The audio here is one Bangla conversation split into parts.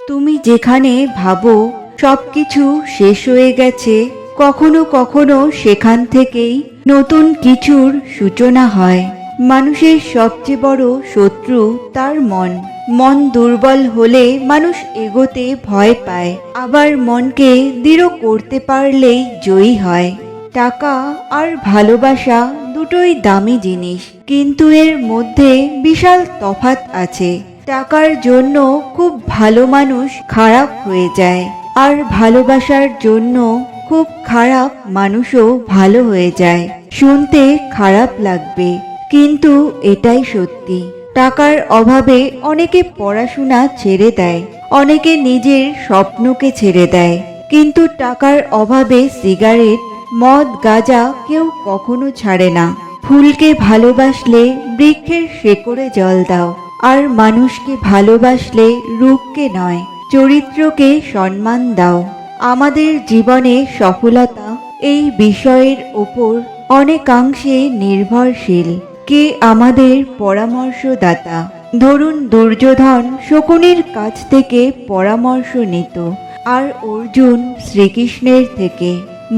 তুমি যেখানে ভাবো সবকিছু শেষ হয়ে গেছে, কখনো কখনো সেখান থেকেই নতুন কিছুর সূচনা হয়। মানুষের সবচেয়ে বড় শত্রু তার মন। মন দুর্বল হলে মানুষ এগোতে ভয় পায়, আবার মনকে দৃঢ় করতে পারলেই জয়ী হয়। টাকা আর ভালোবাসা দুটোই দামি জিনিস, কিন্তু এর মধ্যে বিশাল তফাৎ আছে। টাকার জন্য খুব ভালো মানুষ খারাপ হয়ে যায়, আর ভালোবাসার জন্য খুব খারাপ মানুষও ভালো হয়ে যায়। শুনতে খারাপ লাগবে, কিন্তু এটাই সত্যি। টাকার অভাবে অনেকে পড়াশোনা ছেড়ে দেয়, অনেকে নিজের স্বপ্নকে ছেড়ে দেয়, কিন্তু টাকার অভাবে সিগারেট, মদ, গাঁজা কেউ কখনো ছাড়ে না। ফুলকে ভালোবাসলে বৃক্ষের শেকড়ে জল দাও, আর মানুষকে ভালোবাসলে রূপকে নয়, চরিত্রকে সম্মান দাও। আমাদের জীবনে সফলতা এই বিষয়ের ওপর অনেকাংশে নির্ভরশীল। কে আমাদের পরামর্শদাতা? ধরুন, দুর্যোধন শকুনির কাছ থেকে পরামর্শ নিত, আর অর্জুন শ্রীকৃষ্ণের থেকে।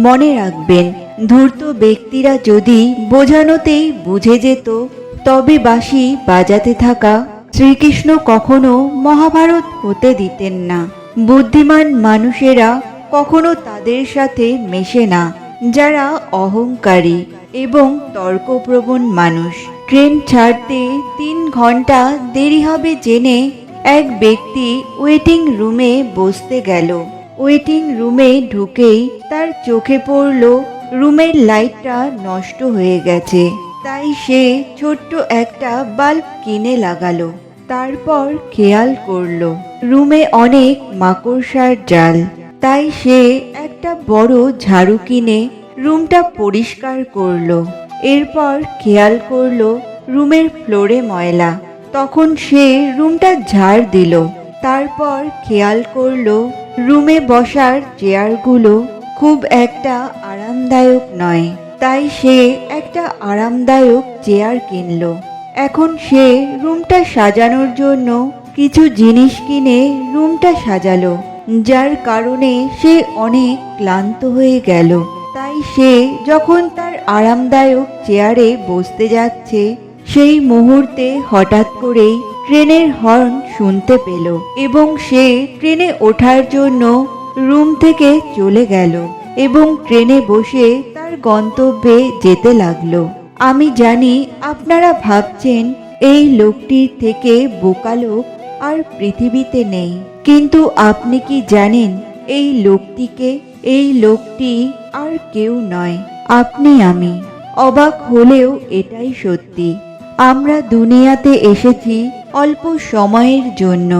মনে রাখবেন, ধূর্ত ব্যক্তিরা যদি বোঝানোতেই বুঝে যেত, তবে বাঁশি বাজাতে থাকা শ্রীকৃষ্ণ কখনো মহাভারত হতে দিতেন না। বুদ্ধিমান মানুষেরা কখনো তাদের সাথে মেশে না যারা অহংকারী এবং তর্কপ্রবণ মানুষ। ট্রেন ছাড়তে 3 ঘন্টা দেরি হবে জেনে এক ব্যক্তি ওয়েটিং রুমে বসতে গেল। ওয়েটিং রুমে ঢুকেই তার চোখে পড়ল রুমের লাইটটা নষ্ট হয়ে গেছে। তাই সে ছোট্ট একটা বাল্ব কিনে লাগালো। তারপর খেয়াল করলো রুমে অনেক মাকড়সার জাল। তাই সে একটা বড় ঝাড়ু কিনে রুমটা পরিষ্কার করলো। এরপর খেয়াল করলো রুমের ফ্লোরে ময়লা। তখন সে রুমটা ঝাড় দিল। তারপর খেয়াল করলো রুমে বসার চেয়ারগুলো খুব একটা আরামদায়ক নয়। তাই সে একটা আরামদায়ক চেয়ার কিনলো। এখন সে রুমটা সাজানোর জন্য কিছু জিনিস কিনে রুমটা সাজালো, যার কারণে সে অনেক ক্লান্ত হয়ে গেল। তাই সে যখন তার আরামদায়ক চেয়ারে বসতে যাচ্ছে, সেই মুহূর্তে হঠাৎ করেই ট্রেনের হর্ন শুনতে পেল এবং সে ট্রেনে ওঠার জন্য রুম থেকে চলে গেল এবং ট্রেনে বসে তার গন্তব্যে যেতে লাগলো। আমি জানি আপনারা ভাবছেন এই লোকটির থেকে বোকা লোক আর পৃথিবীতে নেই, কিন্তু আপনি কি জানেন এই লোকটিকে? এই লোকটি আর কেউ নয়, আপনি আমি। অবাক হলেও এটাই সত্যি। আমরা দুনিয়াতে এসেছি অল্প সময়ের জন্য,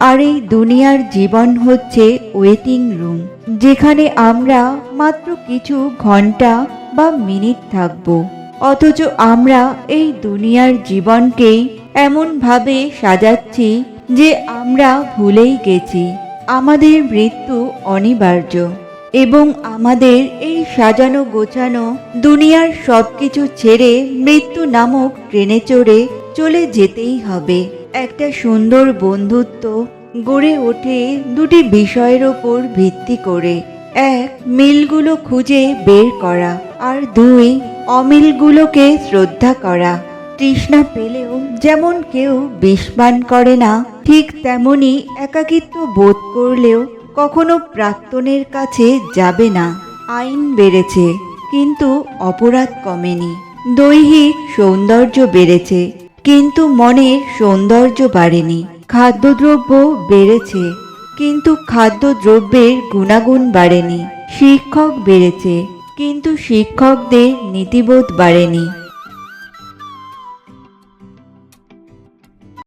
আর এই দুনিয়ার জীবন হচ্ছে ওয়েটিং রুম, যেখানে আমরা মাত্র কিছু ঘন্টা বা মিনিট থাকব। অথচ আমরা এই দুনিয়ার জীবনকেই এমনভাবে সাজাচ্ছি যে আমরা ভুলেই গেছি আমাদের মৃত্যু অনিবার্য, এবং আমাদের এই সাজানো গোছানো দুনিয়ার সবকিছু ছেড়ে মৃত্যু নামক ট্রেনে চড়ে চলে যেতেই হবে। একটা সুন্দর বন্ধুত্ব গড়ে ওঠে দুটি বিষয়ের ওপর ভিত্তি করে: 1, মিলগুলো খুঁজে বের করা, আর 2, অমিলগুলোকে শ্রদ্ধা করা। তৃষ্ণা পেলেও যেমন কেউ বিষ পান করে না, ঠিক তেমনি একাকিত্ব বোধ করলেও কখনো প্রাক্তনের কাছে যাবে না। আইন বেড়েছে, কিন্তু অপরাধ কমেনি। দৈহিক সৌন্দর্য বেড়েছে, কিন্তু মনের সৌন্দর্য বাড়েনি। খাদ্যদ্রব্য বেড়েছে, কিন্তু খাদ্যদ্রব্যের গুণাগুণ বাড়েনি। শিক্ষক বেড়েছে, কিন্তু শিক্ষকদের নীতিবোধ বাড়েনি।